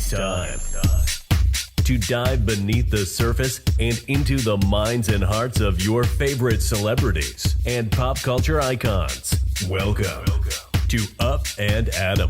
It's time to dive beneath the surface and into the minds and hearts of your favorite celebrities and pop culture icons. Welcome to Up and Adam.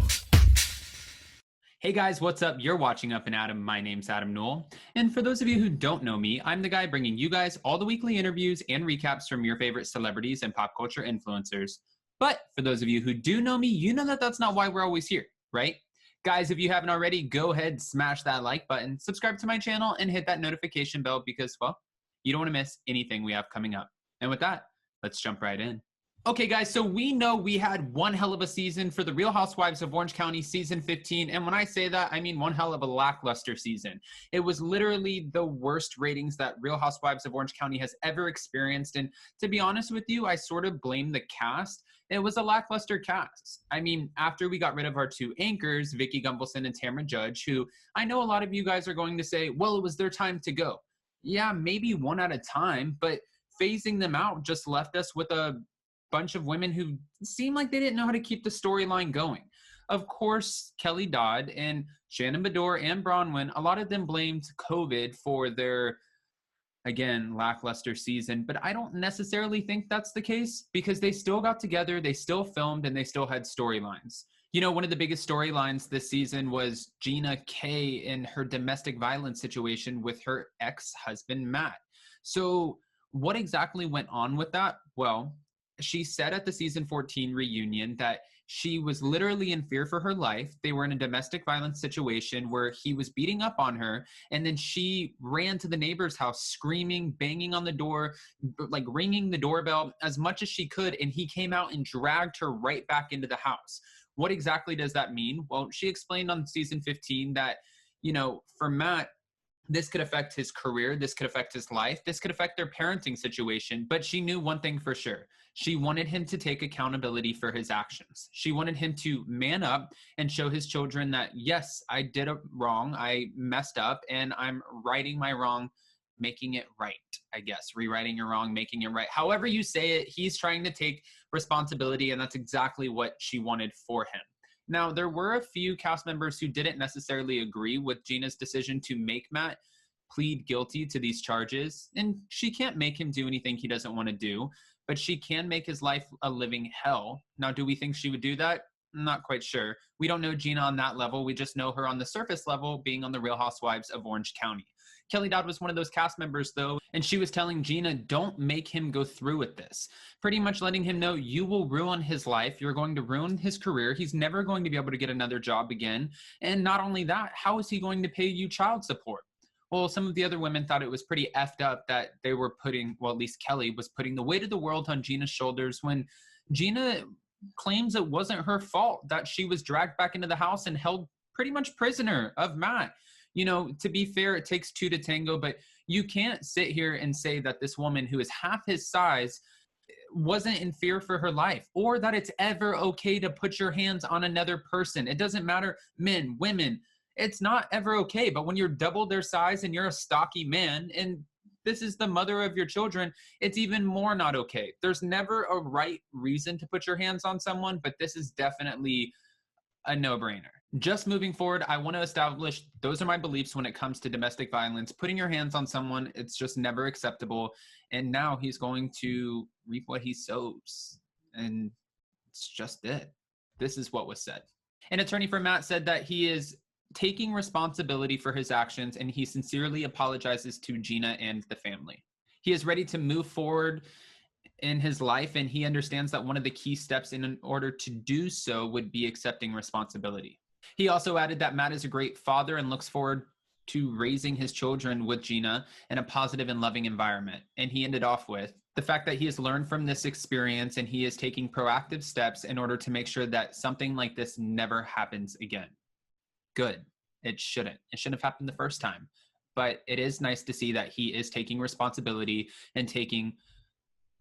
Hey guys, what's up? You're watching Up and Adam. My name's Adam Newell. And for those of you who don't know me, I'm the guy bringing you guys all the weekly interviews and recaps from your favorite celebrities and pop culture influencers. But for those of you who do know me, you know that that's not why we're always here, right? Guys, if you haven't already, go ahead, smash that like button, subscribe to my channel, and hit that notification bell because, well, you don't want to miss anything we have coming up. And with that, let's jump right in. Okay, guys, so we know we had one hell of a season for the Real Housewives of Orange County season 15. And when I say that, I mean one hell of a lackluster season. It was literally the worst ratings that Real Housewives of Orange County has ever experienced. And to be honest with you, I sort of blame the cast. It was a lackluster cast. I mean, after we got rid of our two anchors, Vicky Gunvalson and Tamra Judge, who I know a lot of you guys are going to say, well, it was their time to go. Yeah, maybe one at a time, but phasing them out just left us with a bunch of women who seemed like they didn't know how to keep the storyline going. Of course, Kelly Dodd and Shannon Beador and BRAUNWYN, a lot of them blamed COVID for their, again, lackluster season, but I don't necessarily think that's the case because they still got together, they still filmed, and they still had storylines. You know, one of the biggest storylines this season was Gina K and her domestic violence situation with her ex-husband, Matt. So what exactly went on with that? Well, she said at the season 14 reunion that she was literally in fear for her life. They were in a domestic violence situation where he was beating up on her. And then she ran to the neighbor's house screaming, banging on the door, like ringing the doorbell as much as she could. And he came out and dragged her right back into the house. What exactly does that mean? Well, she explained on season 15 that, you know, for Matt, this could affect his career. This could affect his life. This could affect their parenting situation. But she knew one thing for sure. She wanted him to take accountability for his actions. She wanted him to man up and show his children that, yes, I did it wrong. I messed up and I'm righting my wrong, making it right, I guess. Rewriting your wrong, making it right. However you say it, he's trying to take responsibility, and that's exactly what she wanted for him. Now, there were a few cast members who didn't necessarily agree with Gina's decision to make Matt plead guilty to these charges, and she can't make him do anything he doesn't want to do, but she can make his life a living hell. Now, do we think she would do that? I'm not quite sure. We don't know Gina on that level. We just know her on the surface level, being on the Real Housewives of Orange County. Kelly Dodd was one of those cast members, though, and she was telling Gina, don't make him go through with this. Pretty much letting him know you will ruin his life. You're going to ruin his career. He's never going to be able to get another job again. And not only that, how is he going to pay you child support? Well, some of the other women thought it was pretty effed up that they were putting, well, at least Kelly was putting the weight of the world on Gina's shoulders when Gina claims it wasn't her fault that she was dragged back into the house and held pretty much prisoner of Matt. You know, to be fair, it takes two to tango, but you can't sit here and say that this woman who is half his size wasn't in fear for her life, or that it's ever okay to put your hands on another person. It doesn't matter, men, women, it's not ever okay. But when you're double their size and you're a stocky man, and this is the mother of your children, it's even more not okay. There's never a right reason to put your hands on someone, but this is definitely a no-brainer. Just moving forward, I want to establish those are my beliefs when it comes to domestic violence. Putting your hands on someone, it's just never acceptable. And now he's going to reap what he sows. And it's just it. This is what was said. An attorney for Matt said that he is taking responsibility for his actions and he sincerely apologizes to Gina and the family. He is ready to move forward in his life, and he understands that one of the key steps in order to do so would be accepting responsibility. He also added that Matt is a great father and looks forward to raising his children with Gina in a positive and loving environment. And he ended off with the fact that he has learned from this experience and he is taking proactive steps in order to make sure that something like this never happens again. Good. It shouldn't. It shouldn't have happened the first time. But it is nice to see that he is taking responsibility and taking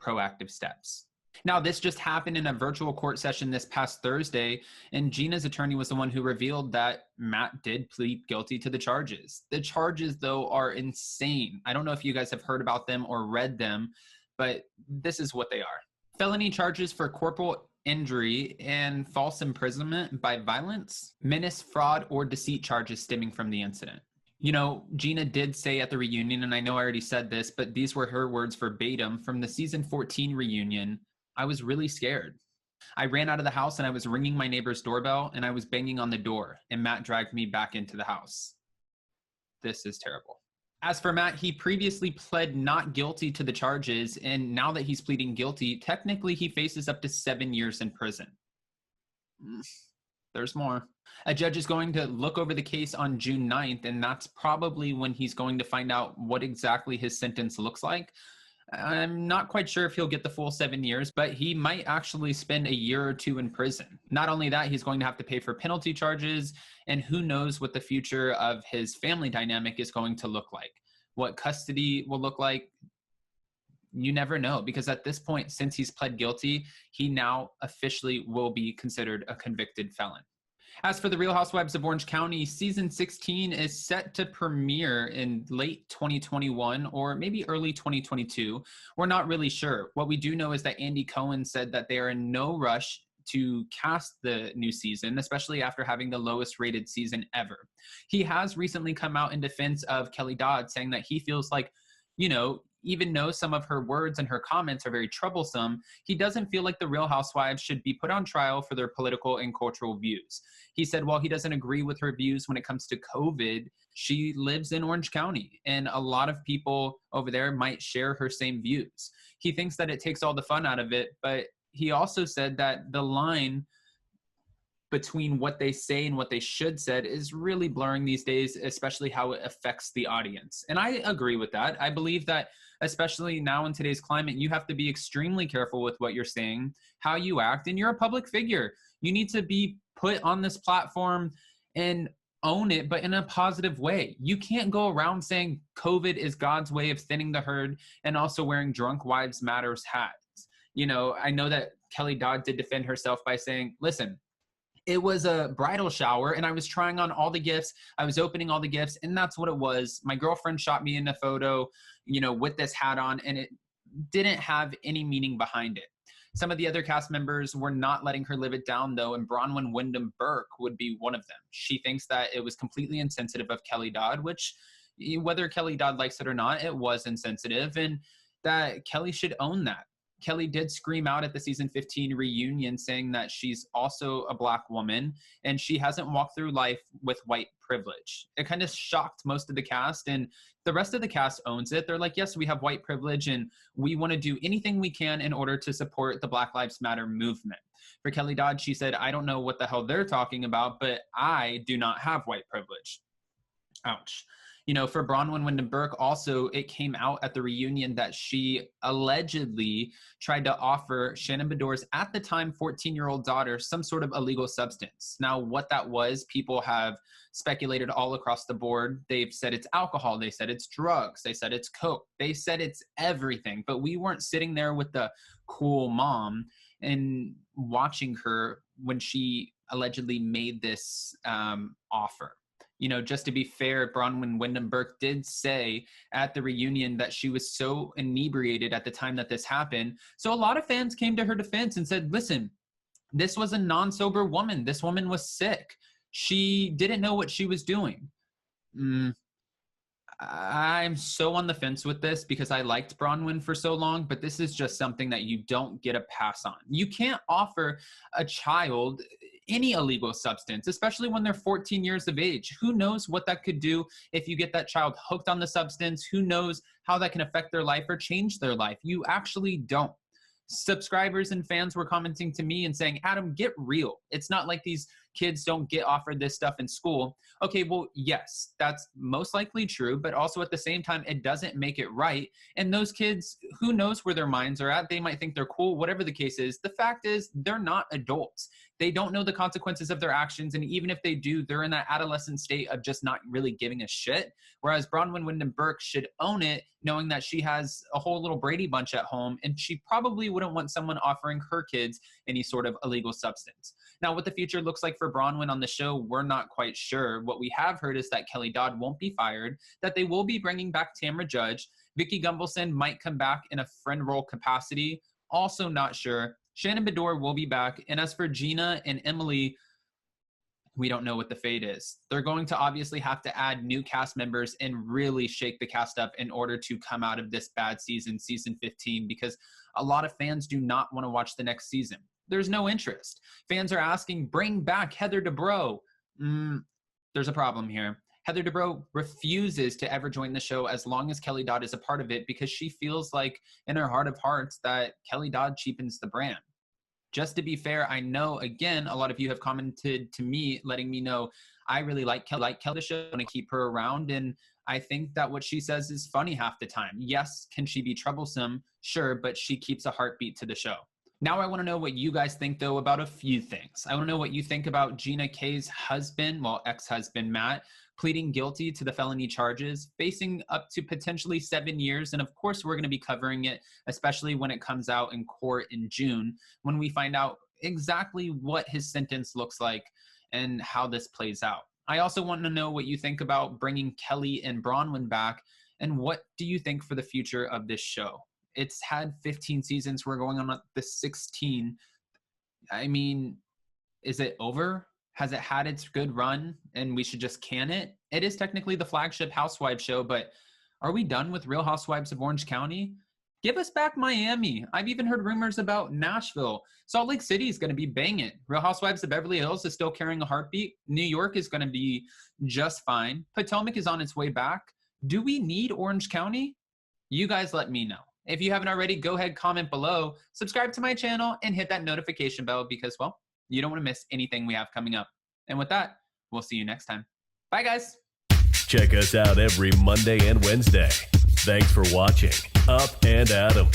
proactive steps. Now, this just happened in a virtual court session this past Thursday, and Gina's attorney was the one who revealed that Matt did plead guilty to the charges. The charges, though, are insane. I don't know if you guys have heard about them or read them, but this is what they are. Felony charges for corporal injury, and false imprisonment by violence, menace, fraud, or deceit charges stemming from the incident. You know, Gina did say at the reunion, and I know I already said this, but these were her words verbatim from the season 14 reunion. I was really scared. I ran out of the house and I was ringing my neighbor's doorbell and I was banging on the door, and Matt dragged me back into the house. This is terrible. As for Matt, he previously pled not guilty to the charges, and now that he's pleading guilty, technically he faces up to 7 years in prison. There's more. A judge is going to look over the case on June 9th, and that's probably when he's going to find out what exactly his sentence looks like. I'm not quite sure if he'll get the full 7 years, but he might actually spend a year or two in prison. Not only that, he's going to have to pay for penalty charges, and who knows what the future of his family dynamic is going to look like. What custody will look like, you never know, because at this point, since he's pled guilty, he now officially will be considered a convicted felon. As for the Real Housewives of Orange County, season 16 is set to premiere in late 2021 or maybe early 2022. We're not really sure. What we do know is that Andy Cohen said that they are in no rush to cast the new season, especially after having the lowest rated season ever. He has recently come out in defense of Kelly Dodd, saying that he feels like, you know, even though some of her words and her comments are very troublesome, he doesn't feel like the Real Housewives should be put on trial for their political and cultural views. He said while he doesn't agree with her views when it comes to COVID, she lives in Orange County, and a lot of people over there might share her same views. He thinks that it takes all the fun out of it, but he also said that the line between what they say and what they should said is really blurring these days, especially how it affects the audience. And I agree with that. I believe that especially now in today's climate, you have to be extremely careful with what you're saying, how you act, and you're a public figure. You need to be put on this platform and own it, but in a positive way. You can't go around saying COVID is God's way of thinning the herd and also wearing Drunk Wives Matters hats. You know, I know that Kelly Dodd did defend herself by saying, listen, it was a bridal shower and I was trying on all the gifts. I was opening all the gifts, and that's what it was. My girlfriend shot me in a photo, you know, with this hat on, and it didn't have any meaning behind it. Some of the other cast members were not letting her live it down, though, and BRAUNWYN Wyndham Burke would be one of them. She thinks that it was completely insensitive of Kelly Dodd, which, whether Kelly Dodd likes it or not, it was insensitive, and that Kelly should own that. Kelly did scream out at the season 15 reunion saying that she's also a Black woman and she hasn't walked through life with white privilege. It kind of shocked most of the cast, and the rest of the cast owns it. They're like, yes, we have white privilege and we want to do anything we can in order to support the Black Lives Matter movement. For Kelly Dodd, she said, I don't know what the hell they're talking about, but I do not have white privilege. Ouch. You know, for BRAUNWYN Wyndham Burke, also, it came out at the reunion that she allegedly tried to offer Shannon Beador's, at the time, 14-year-old daughter some sort of illegal substance. Now, what that was, people have speculated all across the board. They've said it's alcohol. They said it's drugs. They said it's coke. They said it's everything. But we weren't sitting there with the cool mom and watching her when she allegedly made this offer. You know, just to be fair, BRAUNWYN Wyndham Burke did say at the reunion that she was so inebriated at the time that this happened. So a lot of fans came to her defense and said, listen, this was a non-sober woman. This woman was sick. She didn't know what she was doing. I'm so on the fence with this because I liked BRAUNWYN for so long, but this is just something that you don't get a pass on. You can't offer a child any illegal substance, especially when they're 14 years of age. Who knows what that could do if you get that child hooked on the substance? Who knows how that can affect their life or change their life? You actually don't. Subscribers and fans were commenting to me and saying, Adam, get real. It's not like these kids don't get offered this stuff in school. Okay, well, yes, that's most likely true, but also at the same time, it doesn't make it right. And those kids, who knows where their minds are at? They might think they're cool, whatever the case is. The fact is, they're not adults. They don't know the consequences of their actions, and even if they do, they're in that adolescent state of just not really giving a shit. Whereas BRAUNWYN Wyndham Burke should own it, knowing that she has a whole little Brady Bunch at home, and she probably wouldn't want someone offering her kids any sort of illegal substance. Now, what the future looks like for BRAUNWYN on the show, we're not quite sure. What we have heard is that Kelly Dodd won't be fired, that they will be bringing back Tamra Judge. Vicky Gunvalson might come back in a friend role capacity. Also not sure. Shannon Bedore will be back. And as for Gina and Emily, we don't know what the fate is. They're going to obviously have to add new cast members and really shake the cast up in order to come out of this bad season, season 15, because a lot of fans do not want to watch the next season. There's no interest. Fans are asking, bring back Heather Dubrow. There's a problem here. Heather Dubrow refuses to ever join the show as long as Kelly Dodd is a part of it, because she feels like in her heart of hearts that Kelly Dodd cheapens the brand. Just to be fair, I know, again, a lot of you have commented to me, letting me know, I really like Kelly the show, I want to keep her around, and I think that what she says is funny half the time. Yes, can she be troublesome? Sure, but she keeps a heartbeat to the show. Now I want to know what you guys think, though, about a few things. I want to know what you think about Gina K's husband, well, ex-husband, Matt, pleading guilty to the felony charges, facing up to potentially 7 years. And of course, we're going to be covering it, especially when it comes out in court in June, when we find out exactly what his sentence looks like and how this plays out. I also want to know what you think about bringing Kelly and BRAUNWYN back, and what do you think for the future of this show? It's had 15 seasons. We're going on the 16. I mean, is it over? Has it had its good run and we should just can it? It is technically the flagship Housewives show, but are we done with Real Housewives of Orange County? Give us back Miami. I've even heard rumors about Nashville. Salt Lake City is going to be banging. Real Housewives of Beverly Hills is still carrying a heartbeat. New York is going to be just fine. Potomac is on its way back. Do we need Orange County? You guys let me know. If you haven't already, go ahead, comment below, subscribe to my channel, and hit that notification bell because, well, you don't want to miss anything we have coming up. And with that, we'll see you next time. Bye, guys. Check us out every Monday and Wednesday. Thanks for watching Up and Adam.